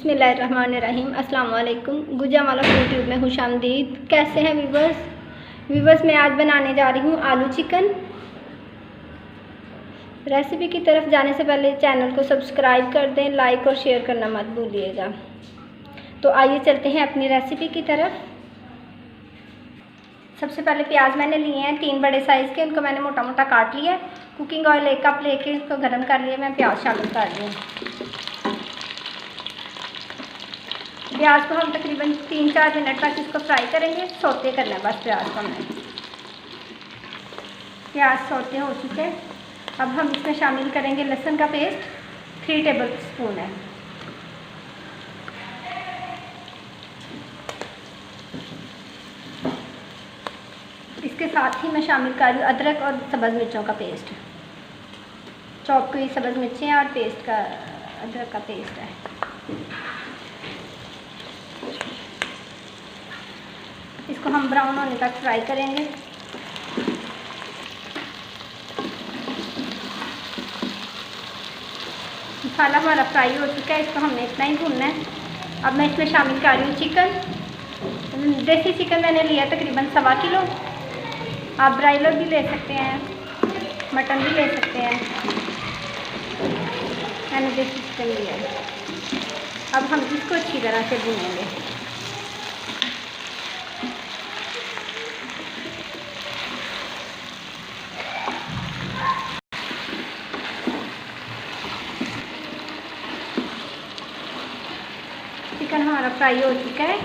बिस्मिल्लाहिर्रहमानिर्रहीम। अस्सलाम वालेकुम। गुजामाला यूट्यूब में खुशामदीद। कैसे हैं व्यूवर्स? मैं आज बनाने जा रही हूँ आलू चिकन। रेसिपी की तरफ जाने से पहले चैनल को सब्सक्राइब कर दें, लाइक और शेयर करना मत भूलिएगा। तो आइए चलते हैं अपनी रेसिपी की तरफ। सबसे पहले प्याज मैंने लिए हैं 3 बड़े साइज़ के, उनको मैंने मोटा मोटा काट लिया है। कुकिंग ऑयल 1 कप लेके उसको गर्म कर लिया। मैं प्याज शामिल कर रही हूँ। प्याज को हम तकरीबन 3-4 मिनट तक इसको फ्राई करेंगे। सौते करना है बस प्याज को हमें। प्याज सौते हो चुके। अब हम इसमें शामिल करेंगे लहसुन का पेस्ट 3 टेबल स्पून है। इसके साथ ही मैं शामिल कर रही हूँ अदरक और सब्ज़ मिर्चों का पेस्ट। चॉप की सब्ज़ मिर्चें और पेस्ट का अदरक का पेस्ट है। इसको हम ब्राउन होने तक फ्राई करेंगे। मसाला हमारा फ्राई हो चुका है, इसको हमने इतना ही भूनना है। अब मैं इसमें शामिल कर रही हूँ चिकन। देसी चिकन मैंने लिया तकरीबन 1.25 किलो। आप ब्रायलर भी ले सकते हैं, मटन भी ले सकते हैं। मैंने देसी चिकन लिया है। अब हम इसको अच्छी तरह से भूनेंगे। चिकन हमारा फ्राई हो चुका है।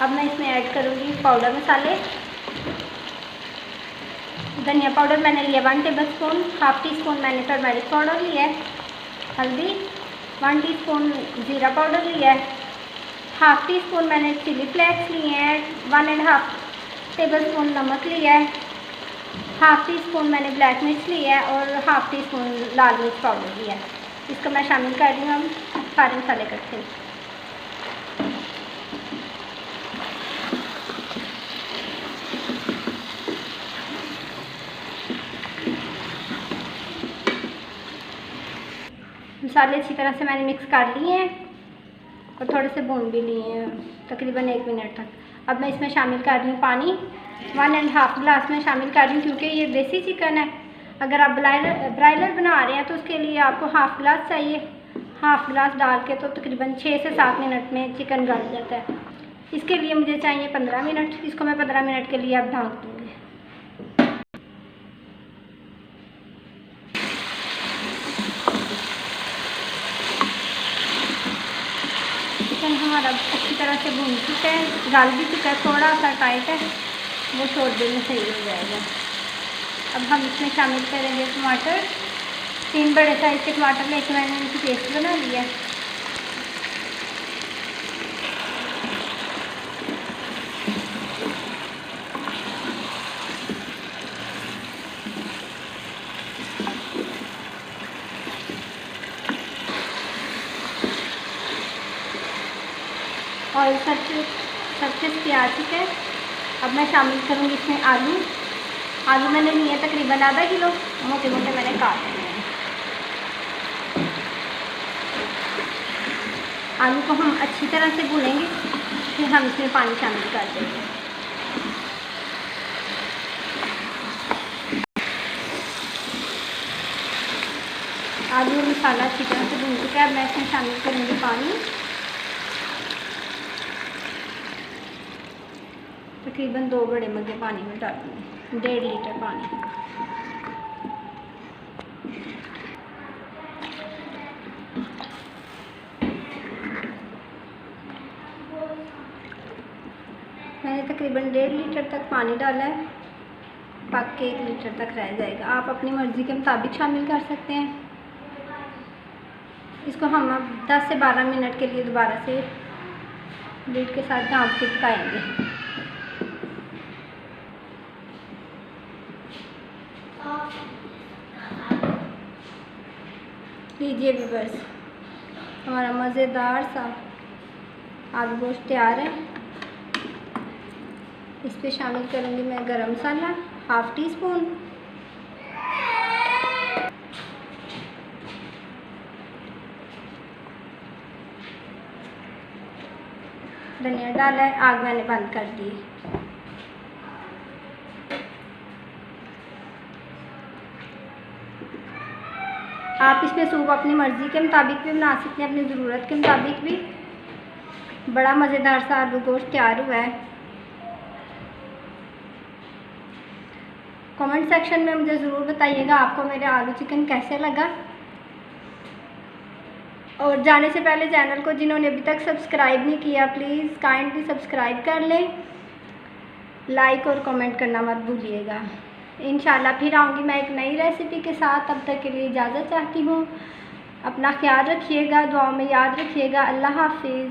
अब मैं इसमें ऐड करूँगी पाउडर मसाले। धनिया पाउडर मैंने लिया 1 टेबल स्पून। 1/2 टीस्पून मैंने टर्मेरिक पाउडर लिया है। हल्दी 1 टीस्पून, ज़ीरा पाउडर लिया है। 1/2 टीस्पून मैंने चिली फ्लेक्स लिए हैं। 1.5 टेबल स्पून नमक लिया है। 1/2 टीस्पून मैंने ब्लैक मिर्च लिया है और 1/2 टीस्पून लाल मिर्च पाउडर लिया है। इसको मैं शामिल कर रही हूँ हम सारे मसाले इकट्ठे। मसाले अच्छी तरह से मैंने मिक्स कर लिए हैं और थोड़े से भून भी लिए हैं तकरीबन 1 मिनट तक। अब मैं इसमें शामिल कर रही हूँ पानी। 1.5 गिलास में शामिल कर रही हूँ क्योंकि ये देसी चिकन है। अगर आप ब्रायलर बना रहे हैं तो उसके लिए आपको 1/2 गिलास चाहिए। 1/2 गिलास डाल के तो तकरीबन 6 से 7 मिनट में चिकन गल जाता है। इसके लिए मुझे चाहिए 15 मिनट। इसको मैं 15 मिनट के लिए अब ढक दूँगी। चिकन हमारा अच्छी तरह से भून चुका है, गल भी चुका है। थोड़ा सा टाइट है, वो छोड़ देने सही हो जाएगा। अब हम इसमें शामिल करेंगे टमाटर। 3 बड़े साइज़ के टमाटर लेके मैंने इनकी पेस्ट बना लिया है। ऑयल सरफेस पे आ चुका है। अब मैं शामिल करूँगी इसमें आलू। आलू मैंने लिए तकरीबन आधा किलो, मोटे मोटे मैंने काट लिए हैं। आलू को हम अच्छी तरह से भूनेंगे, फिर हम इसमें पानी शामिल कर देंगे। आलू और मसाला अच्छी तरह से भून चुका है। मैं इसमें शामिल करूँगी पानी। तकरीबन 2 बड़े मग्गे पानी में डालूँगी, 1.5 लीटर पानी। मैंने तकरीबन 1.5 लीटर तक पानी डाला है। बाकी 1 लीटर तक रह जाएगा। आप अपनी मर्ज़ी के मुताबिक शामिल कर सकते हैं। इसको हम अब 10 से 12 मिनट के लिए दोबारा से लीड के साथ ढाँप के पकाएंगे। लीजिए व्यूअर्स, हमारा मज़ेदार सा आलू गोश्त तैयार है। इस पे शामिल करूँगी मैं गरम मसाला 1/2 टीस्पून, धनिया डाला है, आग मैंने बंद कर दी। आप इसमें सूप अपनी मर्ज़ी के मुताबिक भी बना सकते हैं, अपनी ज़रूरत के मुताबिक भी। बड़ा मज़ेदार सा आलू गोश्त तैयार हुआ है। कमेंट सेक्शन में मुझे ज़रूर बताइएगा आपको मेरे आलू चिकन कैसे लगा। और जाने से पहले चैनल को जिन्होंने अभी तक सब्सक्राइब नहीं किया प्लीज़ काइंडली सब्सक्राइब कर लें, लाइक और कमेंट करना मत भूलिएगा। इंशाल्लाह फिर आऊँगी मैं एक नई रेसिपी के साथ। तब तक के लिए इजाज़त चाहती हूँ। अपना ख्याल रखिएगा, दुआओं में याद रखिएगा। अल्लाह हाफिज़।